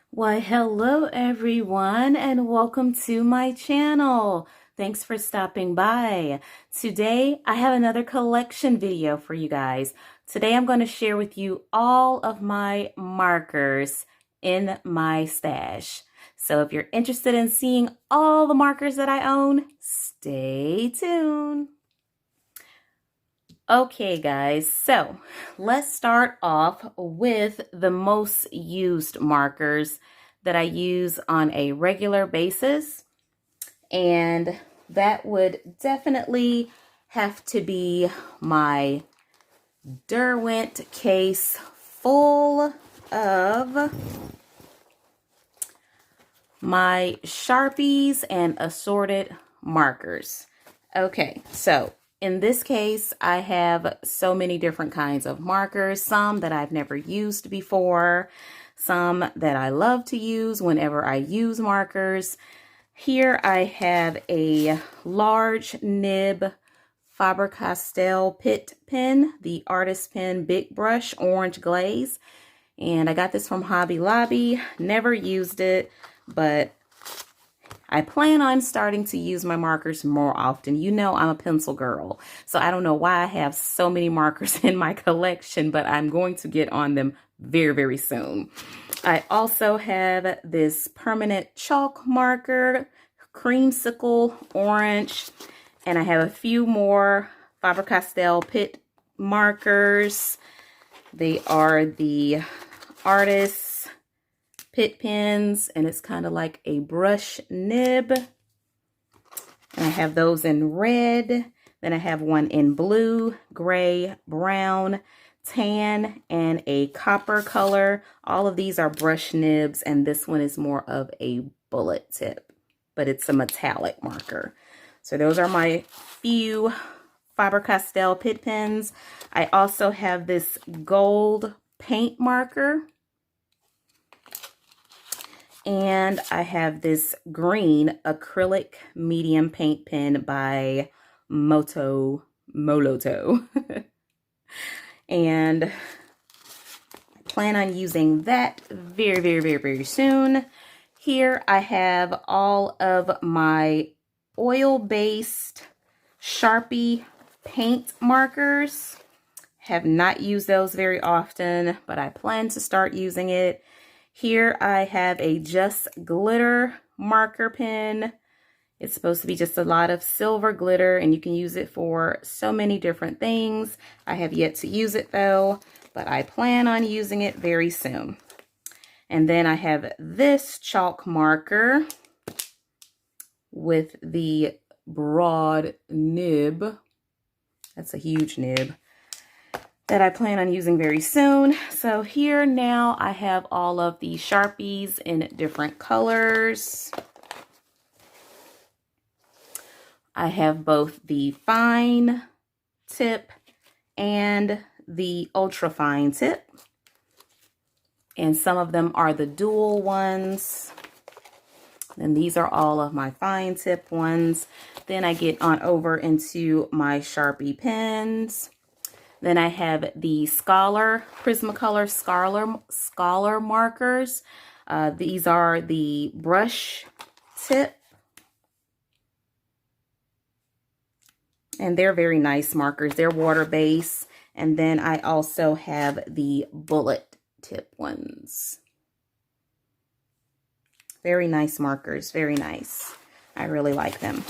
Why, hello everyone, and welcome to my channel. Thanks for stopping by. Today, I have another collection video for you guys. Today, I'm going to share with you all of my markers in my stash. So if you're interested in seeing all the markers that I own, stay tuned. Okay, guys, so let's start off with the most used markers that I use on a regular basis. And that would definitely have to be my Derwent case full of my Sharpies and assorted markers. Okay, so in this case, I have so many different kinds of markers, some that I've never used before, some that I love to use whenever I use markers. Here I have a large nib Faber-Castell Pitt pen, the Artist Pen Big Brush Orange Glaze. And I got this from Hobby Lobby, never used it, but I plan on starting to use my markers more often. You know I'm a pencil girl, so I don't know why I have so many markers in my collection, but I'm going to get on them very, very soon. I also have this permanent chalk marker, creamsicle orange, and I have a few more Faber-Castell Pitt markers. They are the Artist Pitt pens, and it's kind of like a brush nib. And I have those in red. Then I have one in blue, gray, brown, tan, and a copper color. All of these are brush nibs, and this one is more of a bullet tip, but it's a metallic marker. So those are my few Faber-Castell Pitt pens. I also have this gold paint marker. And I have this green acrylic medium paint pen by Moloto. And I plan on using that very, very, very, very soon. Here I have all of my oil-based Sharpie paint markers. Have not used those very often, but I plan to start using it. Here I have a Just Glitter marker pen. It's supposed to be just a lot of silver glitter, and you can use it for so many different things. I have yet to use it though, but I plan on using it very soon. And then I have this chalk marker with the broad nib. That's a huge nib that I plan on using very soon. So here now I have all of the Sharpies in different colors. I have both the fine tip and the ultra fine tip. And some of them are the dual ones. And these are all of my fine tip ones. Then I get on over into my Sharpie pens. Then I have the Prismacolor Scholar Markers. These are the brush tip. And they're very nice markers. They're water-based. And then I also have the bullet tip ones. Very nice markers. Very nice. I really like them.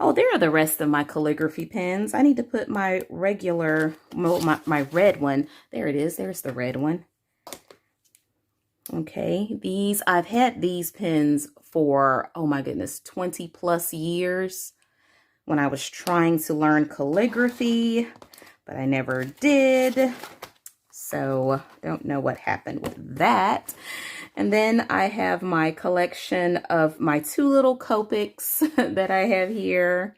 Oh, there are the rest of my calligraphy pens. I need to put my regular, my red one. There it is. There's the red one. Okay, I've had these pens for, oh my goodness, 20 plus years when I was trying to learn calligraphy, but I never did. So don't know what happened with that. And then I have my collection of my two little Copics that I have here.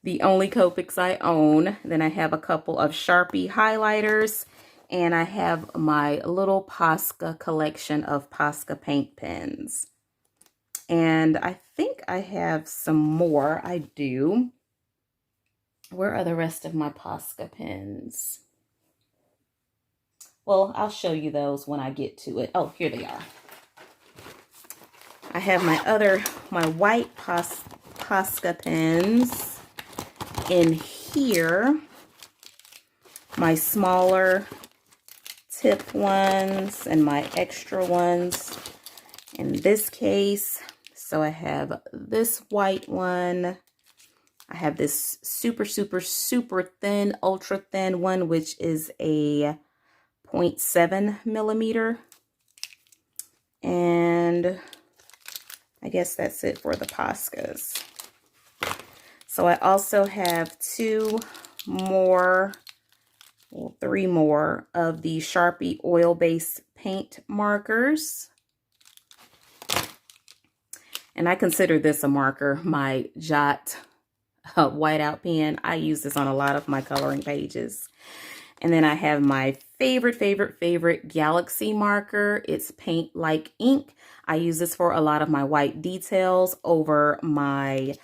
The only Copics I own. Then I have a couple of Sharpie Highlighters. And I have my little Posca collection of Posca paint pens. And I think I have some more. I do. Where are the rest of my Posca pens? Well, I'll show you those when I get to it. Oh, here they are. I have my white Posca pens in here. My smaller tip ones and my extra ones in this case. So I have this white one. I have this super thin, ultra thin one, which is a 0.7 millimeter. And I guess that's it for the Poscas. So I also have three more of the Sharpie oil-based paint markers. And I consider this a marker, my Jot whiteout pen. I use this on a lot of my coloring pages. And then I have my favorite Galaxy marker. It's paint like ink. I use this for a lot of my white details over my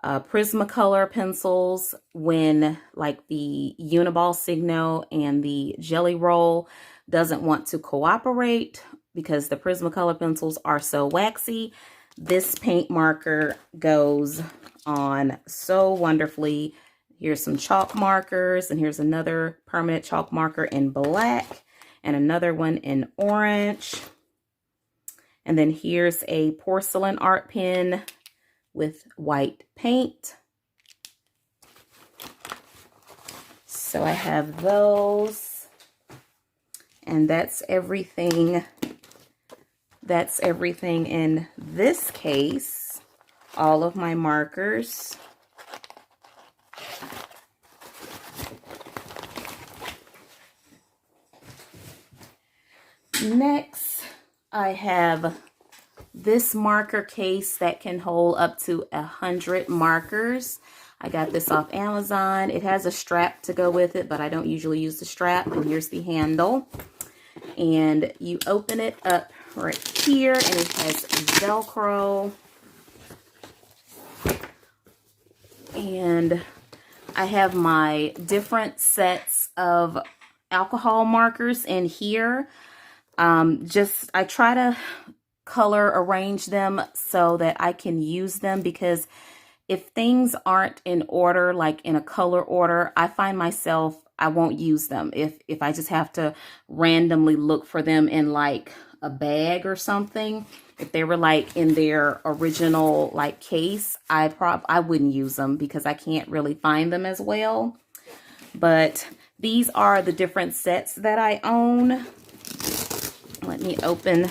Prismacolor pencils when like the Uniball Signo and the Jelly Roll doesn't want to cooperate because the Prismacolor pencils are so waxy. This paint marker goes on so wonderfully. Here's some chalk markers, and here's another permanent chalk marker in black and another one in orange. And then here's a porcelain art pen with white paint. So I have those, and that's everything. That's everything in this case. All of my markers. Next, I have this marker case that can hold up to 100 markers. I got this off Amazon. It has a strap to go with it, but I don't usually use the strap. And here's the handle. And you open it up right here, and it has Velcro. And I have my different sets of alcohol markers in here. I try to color arrange them so that I can use them, because if things aren't in order, like in a color order, I find myself, I won't use them. If I just have to randomly look for them in like a bag or something, if they were like in their original like case, I wouldn't use them because I can't really find them as well. But these are the different sets that I own. Let me open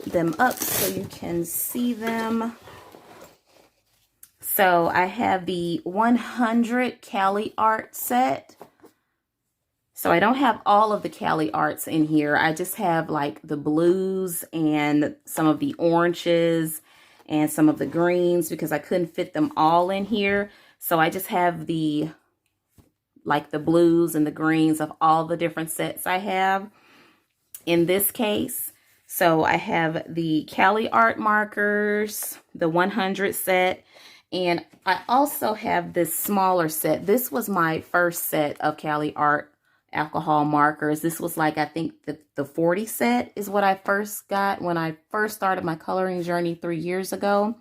them up so you can see them. So I have the 100 Cali Art set. So I don't have all of the Cali Arts in here. I just have like the blues and some of the oranges and some of the greens because I couldn't fit them all in here. So I just have the blues and the greens of all the different sets I have in this case. So I have the Cali Art markers, the 100 set, and I also have this smaller set. This was my first set of Cali Art alcohol markers. This was like, I think the 40 set is what I first got when I first started my coloring journey 3 years ago.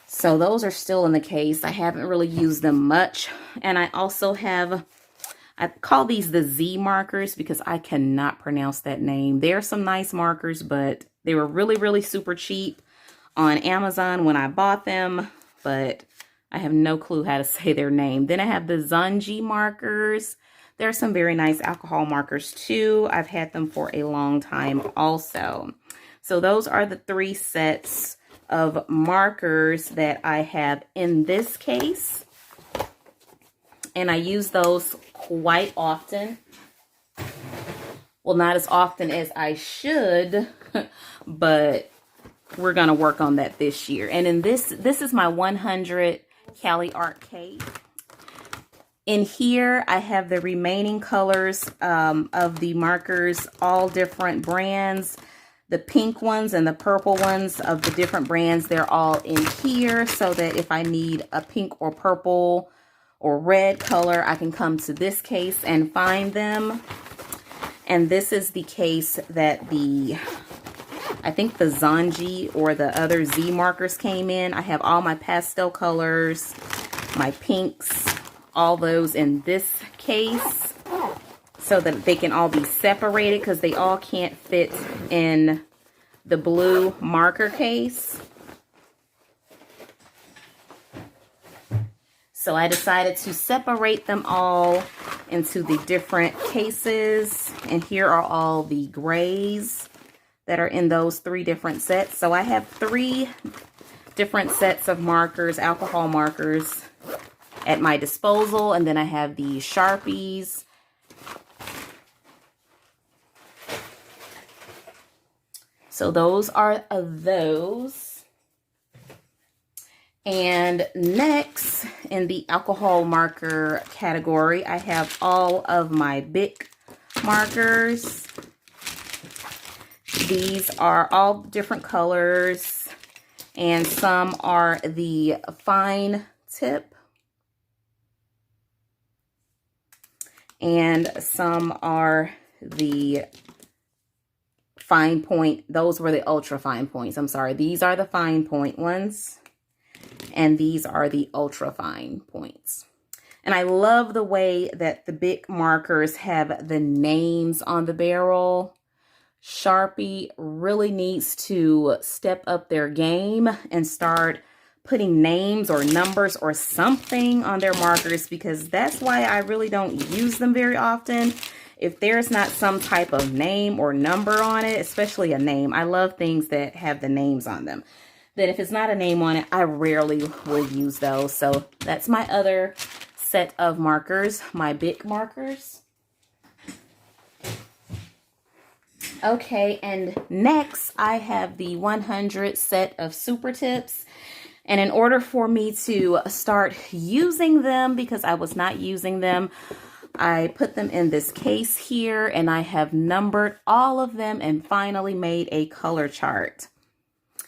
So those are still in the case. I haven't really used them much. And I also have, I call these the Z markers because I cannot pronounce that name. There are some nice markers, but they were really super cheap on Amazon when I bought them, but I have no clue how to say their name. Then I have the Zunji markers. There are some very nice alcohol markers too. I've had them for a long time also. So those are the 3 sets of markers that I have in this case. And I use those quite often. Well, not as often as I should, but we're going to work on that this year. And in this is my 100 Cali Art case. In here, I have the remaining colors of the markers, all different brands. The pink ones and the purple ones of the different brands, they're all in here so that if I need a pink or purple or red color, I can come to this case and find them. And this is the case that the I think the Zanji or the other Z markers came in. I have all my pastel colors, my pinks, all those in this case so that they can all be separated because they all can't fit in the blue marker case. So I decided to separate them all into the different cases. And here are all the grays that are in those 3 different sets. So I have 3 different sets of markers, alcohol markers, at my disposal. And then I have the Sharpies. So those are those. And next, in the alcohol marker category, I have all of my Bic markers. These are all different colors, and some are the fine tip, and some are the fine point. Those were the ultra fine points. I'm sorry. These are the fine point ones. And these are the ultra fine points. And I love the way that the Bic markers have the names on the barrel. Sharpie really needs to step up their game and start putting names or numbers or something on their markers, because that's why I really don't use them very often. If there's not some type of name or number on it, especially a name, I love things that have the names on them. Then if it's not a name on it, I rarely will use those. So that's my other set of markers, my Bic markers. Okay, and next I have the 100 set of Supertips. And in order for me to start using them, because I was not using them, I put them in this case here, and I have numbered all of them and finally made a color chart.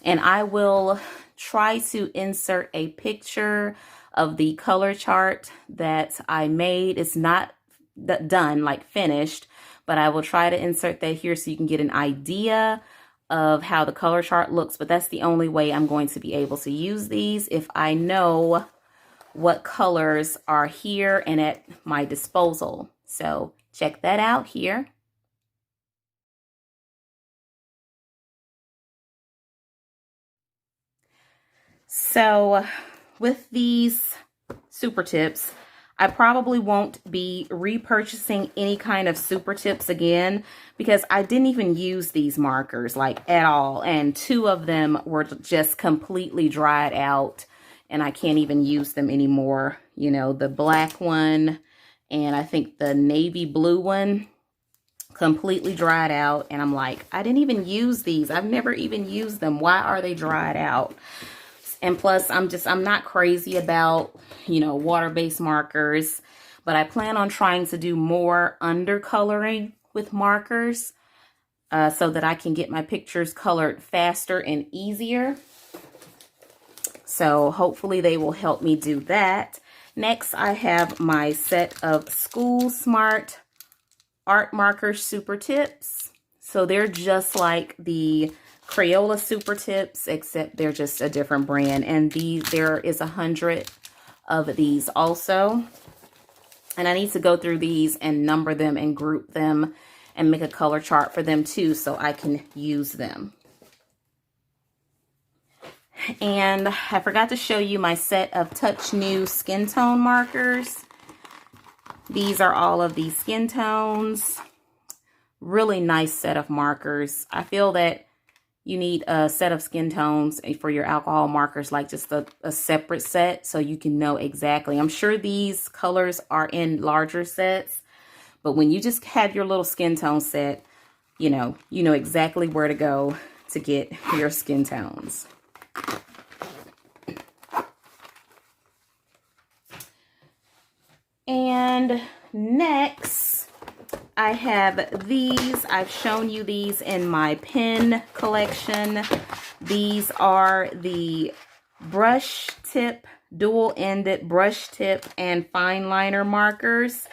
And I will try to insert a picture of the color chart that I made. It's not done, like finished, but I will try to insert that here so you can get an idea of how the color chart looks. But that's the only way I'm going to be able to use these, if I know what colors are here and at my disposal. So check that out here. So with these Supertips, I probably won't be repurchasing any kind of Supertips again, because I didn't even use these markers like at all. And 2 of them were just completely dried out and I can't even use them anymore. You know, the black one and I think the navy blue one completely dried out. And I'm like, I didn't even use these. I've never even used them. Why are they dried out? And plus, I'm not crazy about, you know, water-based markers, but I plan on trying to do more undercoloring with markers so that I can get my pictures colored faster and easier. So hopefully they will help me do that. Next, I have my set of School Smart Art Markers Supertips. So they're just like the Crayola Supertips, except they're just a different brand. And there is 100 of these also. And I need to go through these and number them and group them and make a color chart for them too, so I can use them. And I forgot to show you my set of Touch New skin tone markers. These are all of these skin tones. Really nice set of markers. I feel that you need a set of skin tones for your alcohol markers, like just a separate set, so you can know exactly. I'm sure these colors are in larger sets, but when you just have your little skin tone set, you know exactly where to go to get your skin tones. And next, I have these. I've shown you these in my pen collection. These are the brush tip, dual-ended brush tip and fine liner markers.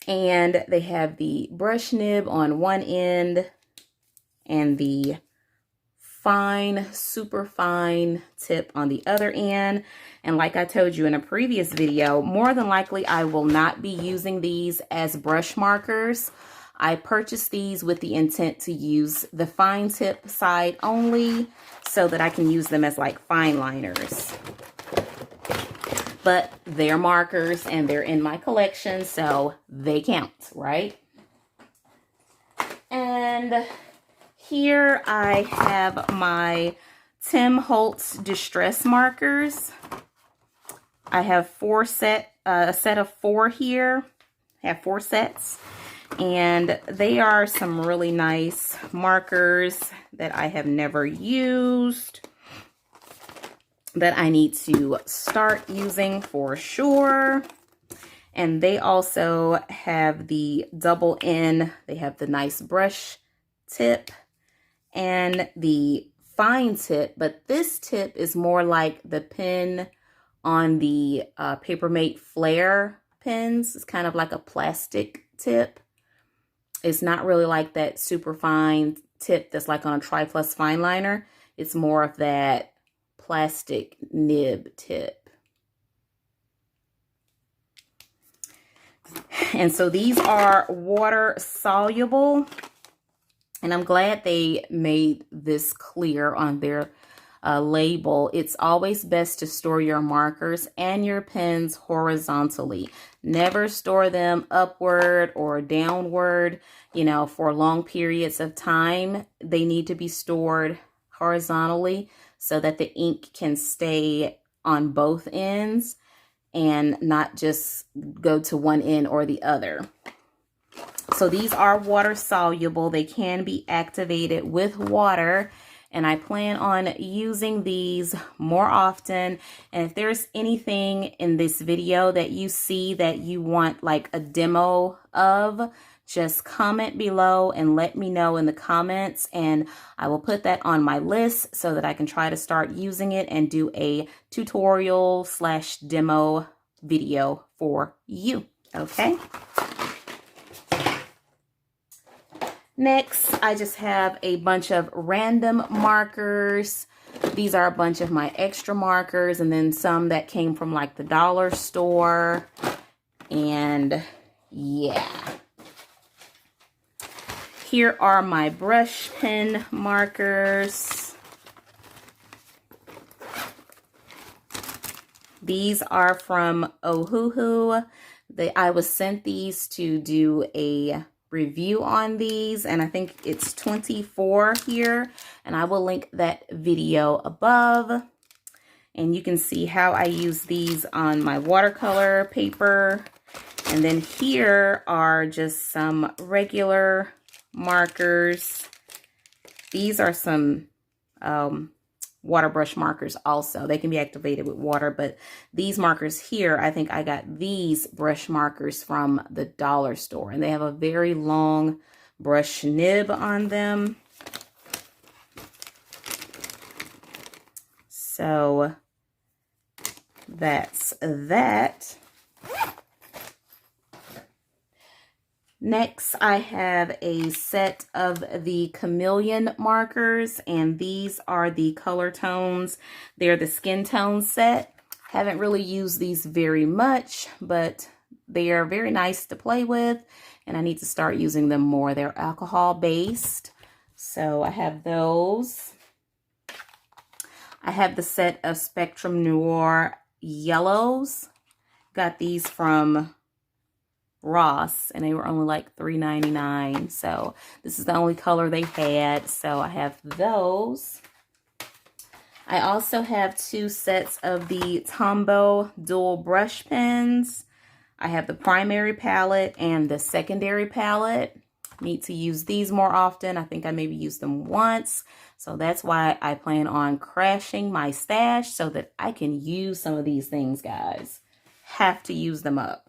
And they have the brush nib on one end and the fine, super fine tip on the other end. And like I told you in a previous video, more than likely I will not be using these as brush markers. I purchased these with the intent to use the fine tip side only so that I can use them as like fine liners. But they're markers and they're in my collection, so they count, right? And here I have my Tim Holtz Distress Markers. I have a set of 4 here. I have 4 sets. And they are some really nice markers that I have never used, that I need to start using for sure. And they also have the double N. They have the nice brush tip and the fine tip, but this tip is more like the pen on the Papermate Flare pens. It's kind of like a plastic tip. It's not really like that super fine tip that's like on a Tri-Plus fine liner. It's more of that plastic nib tip. And so these are water soluble. And I'm glad they made this clear on their label. It's always best to store your markers and your pens horizontally. Never store them upward or downward, you know, for long periods of time. They need to be stored horizontally so that the ink can stay on both ends and not just go to one end or the other. So these are water soluble. They can be activated with water, and I plan on using these more often. And if there's anything in this video that you see that you want like a demo of, just comment below and let me know in the comments, and I will put that on my list so that I can try to start using it and do a tutorial / demo video for you. Okay. Next, I just have a bunch of random markers. These are a bunch of my extra markers, and then some that came from like the dollar store. And yeah. Here are my brush pen markers. These are from Ohuhu. I was sent these to do a review on these, and I think it's 24 here, and I will link that video above, and you can see how I use these on my watercolor paper. And then here are just some regular markers. These are some water brush markers also. They can be activated with water, but these markers here, I think I got these brush markers from the dollar store, and they have a very long brush nib on them. So that's that. Next, I have a set of the Chameleon markers, and these are the color tones. They're the skin tone set. Haven't really used these very much, but they are very nice to play with, and I need to start using them more. They're alcohol based, so I have those. I have the set of Spectrum Noir yellows. Got these from Ross, and they were only like $3.99. So this is the only color they had, so I have those. I also have 2 sets of the Tombow dual brush pens. I have the primary palette and the secondary palette. Need to use these more often. I think I maybe used them once, so that's why I plan on crashing my stash so that I can use some of these things, guys. Have to use them up.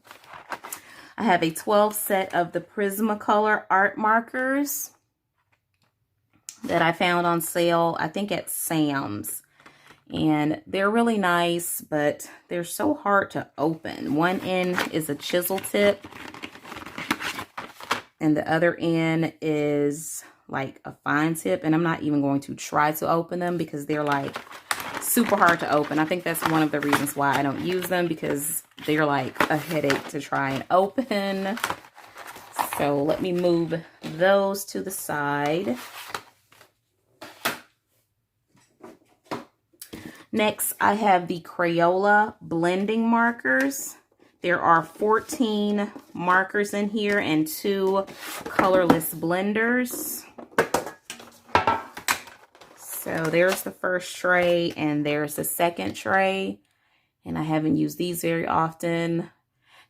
I have a 12 set of the Prismacolor art markers that I found on sale, I think at Sam's. And they're really nice, but they're so hard to open. One end is a chisel tip, and the other end is like a fine tip, and I'm not even going to try to open them because they're like super hard to open. I think that's one of the reasons why I don't use them, because they're like a headache to try and open. So let me move those to the side. Next, I have the Crayola blending markers. There are 14 markers in here and 2 colorless blenders. So there's the first tray and there's the second tray. And I haven't used these very often.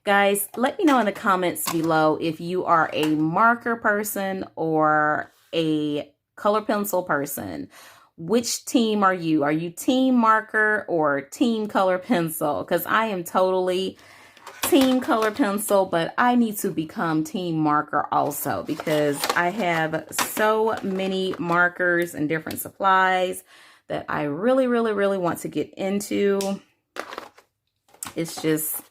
Guys, let me know in the comments below if you are a marker person or a color pencil person. Which team are you? Are you team marker or team color pencil? Because I am totally team color pencil, but I need to become team marker also, because I have so many markers and different supplies that I really want to get into. It's just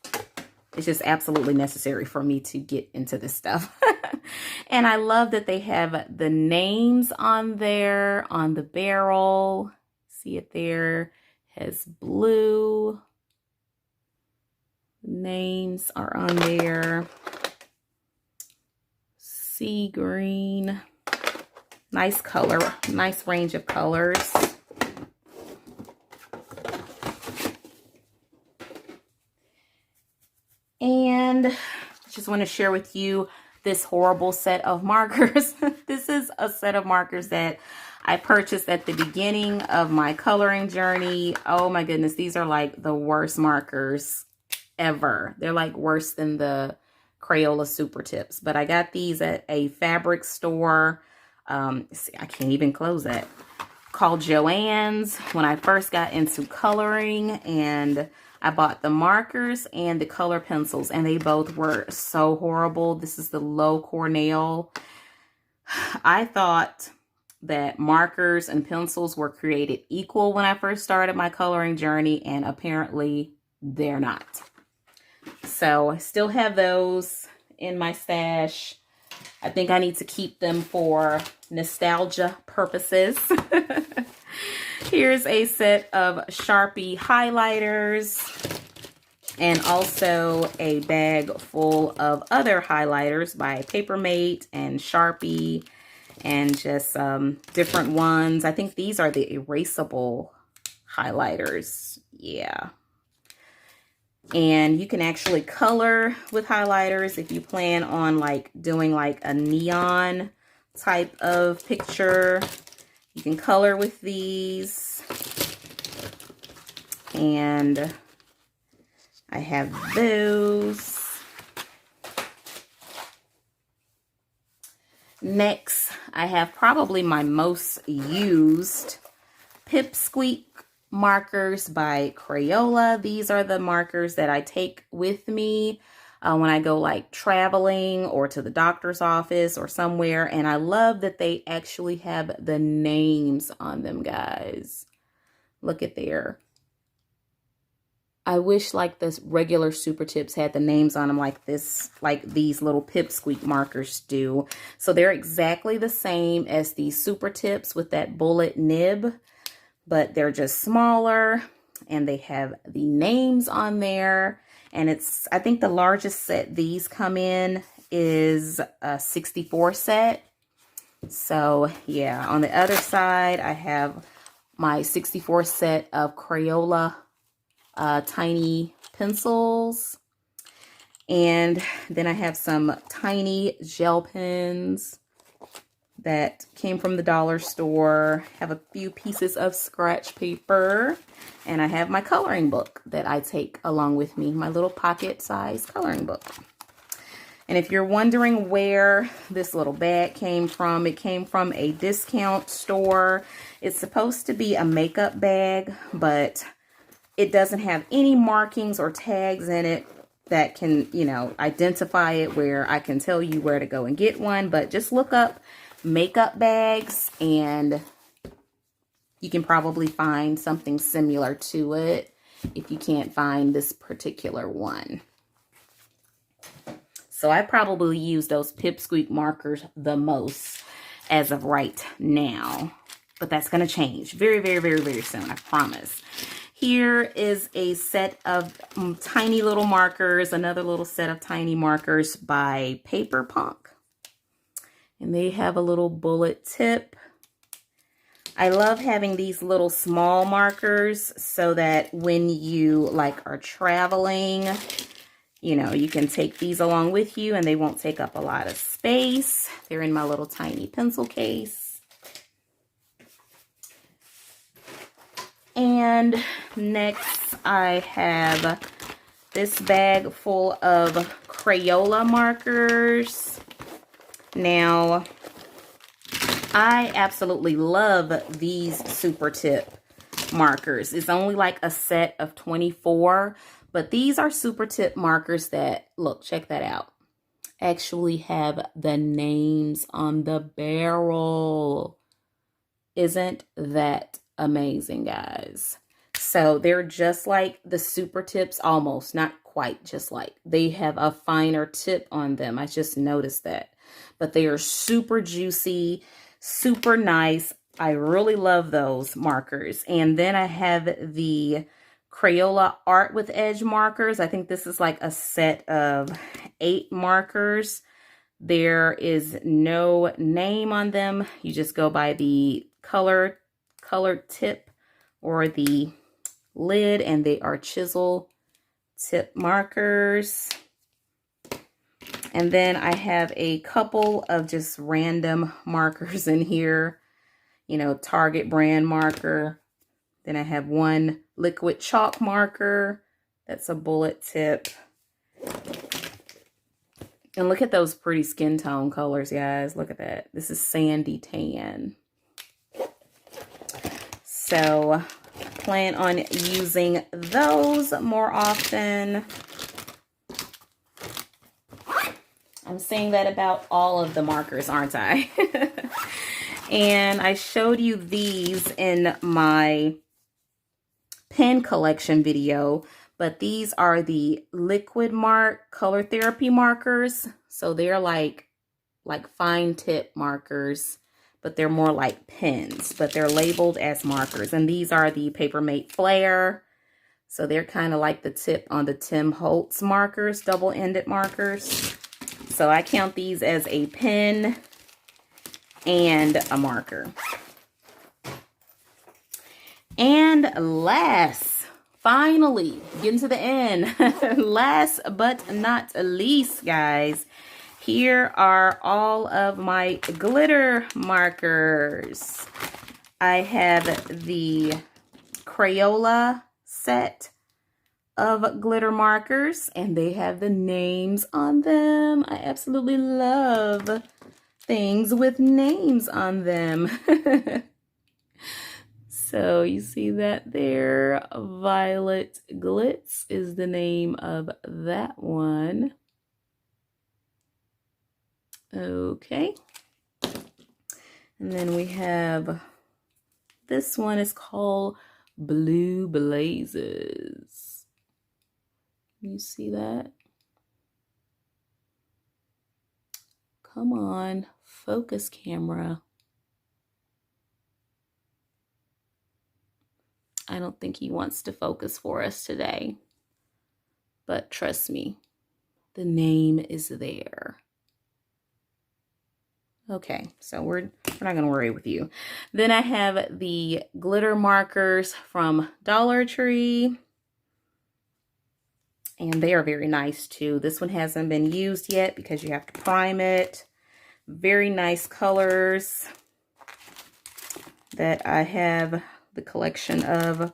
absolutely necessary for me to get into this stuff. And I love that they have the names on there, on the barrel. See it there? It has blue. Names are on there. Sea green. Nice color, nice range of colors. And I just want to share with you this horrible set of markers. This is a set of markers that I purchased at the beginning of my coloring journey. Oh my goodness, these are like the worst markers ever. They're like worse than the Crayola Supertips. But I got these at a fabric store. See, I can't even close that. Called Joann's when I first got into coloring, and I bought the markers and the color pencils, and they both were so horrible. This is the Low Cornell. I thought that markers and pencils were created equal when I first started my coloring journey, and apparently they're not. So I still have those in my stash. I think I need to keep them for nostalgia purposes. Here's a set of Sharpie highlighters and also a bag full of other highlighters by Papermate and Sharpie and just different ones. I think these are the erasable highlighters. Yeah. And you can actually color with highlighters if you plan on like doing like a neon type of picture. You can color with these. And I have those. Next, I have probably my most used Pipsqueak markers by Crayola. These are the markers that I take with me when I go like traveling or to the doctor's office or somewhere. And I love that they actually have the names on them, guys. Look at there. I wish like the regular Supertips had the names on them like this, like these little Pipsqueak markers do. So they're exactly the same as the Supertips with that bullet nib, but they're just smaller and they have the names on there. And it's, I think the largest set these come in is a 64 set. So yeah, on the other side, I have my 64 set of Crayola tiny pencils. And then I have some tiny gel pens that came from the dollar store. Have a few pieces of scratch paper, and I have my coloring book that I take along with me, my little pocket-sized coloring book. And if you're wondering where this little bag came from, it came from a discount store. It's supposed to be a makeup bag, but it doesn't have any markings or tags in it that can, you know, identify it where I can tell you where to go and get one. But just look up makeup bags and you can probably find something similar to it if you can't find this particular one. So I probably use those Pipsqueak markers the most. as of right now. But that's going to change very, very, very, very soon, I promise. Here is a set of tiny little markers, another little set of tiny markers by Paperpunk. And they have a little bullet tip. I love having these little small markers so that when you are traveling, you know, you can take these along with you and they won't take up a lot of space. They're in my little tiny pencil case. And next I have this bag full of Crayola markers. Now, I absolutely love these Supertip markers. It's only like a set of 24, but these are Supertip markers that, look, check that out, actually have the names on the barrel. Isn't that amazing, guys? So they're just like the Supertips, almost, not quite just like. They have a finer tip on them. I just noticed that. But they are super juicy, super nice. I really love those markers. And then I have the Crayola Art with Edge markers. I think this is like a set of 8 markers. There is no name on them. You just go by the colored tip or the lid, and they are chisel tip markers. And then I have a couple of just random markers in here, you know, Target brand marker. Then I have one liquid chalk marker. That's a bullet tip. And look at those pretty skin tone colors, guys. Look at that. This is sandy tan. So I plan on using those more often. I'm saying that about all of the markers, aren't I? And I showed you these in my pen collection video, but these are the liquid mark color therapy markers. So they're like fine tip markers, but they're more like pens, but they're labeled as markers. And these are the Papermate Flare. So they're kind of like the tip on the Tim Holtz markers, double-ended markers. So I count these as a pen and a marker. And last, finally, getting to the end, last but not least, guys, here are all of my glitter markers. I have the Crayola set of glitter markers, and they have the names on them. I absolutely love things with names on them. So you see that there, Violet Glitz is the name of that one. Okay. And then we have, this one is called Blue Blazes. You see that? Come on, focus camera. I don't think he wants to focus for us today, but trust me, the name is there. Okay, so we're not gonna worry with you. Then I have the glitter markers from Dollar Tree. And they are very nice too. This one hasn't been used yet because you have to prime it. Very nice colors that I have the collection of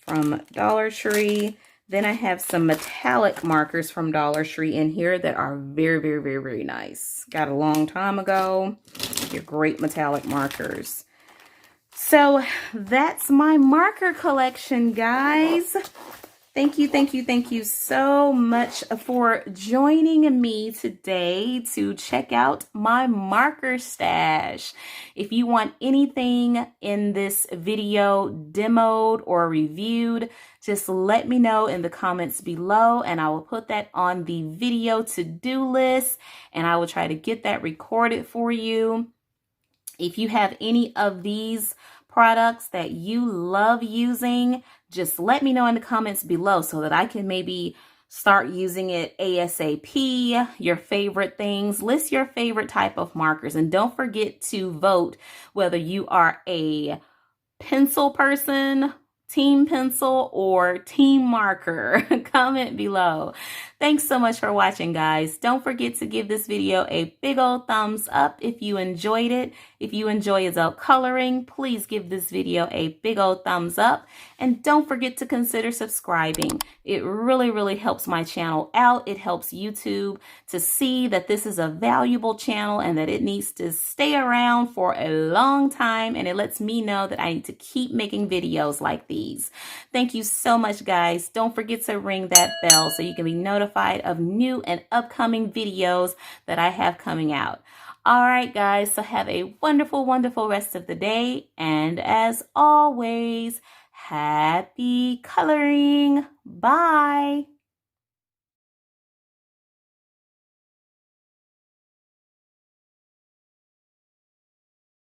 from Dollar Tree. Then I have some metallic markers from Dollar Tree in here that are very, very, very, very nice. Got a long time ago. They're great metallic markers. So that's my marker collection, guys. Thank you so much for joining me today to check out my marker stash. If you want anything in this video demoed or reviewed, just let me know in the comments below and I will put that on the video to-do list and I will try to get that recorded for you. If you have any of these products that you love using, just let me know in the comments below so that I can maybe start using it ASAP. Your favorite things, list your favorite type of markers, and don't forget to vote whether you are a pencil person, team pencil, or team marker. Comment below. Thanks so much for watching, guys. Don't forget to give this video a big old thumbs up if you enjoyed it. If you enjoy adult coloring, please give this video a big old thumbs up. And don't forget to consider subscribing. It really helps my channel out. It helps YouTube to see that this is a valuable channel and that it needs to stay around for a long time. And it lets me know that I need to keep making videos like these. Thank you so much, guys. Don't forget to ring that bell so you can be notified of new and upcoming videos that I have coming out. All right, guys, so have a wonderful rest of the day. And as always, happy coloring. Bye.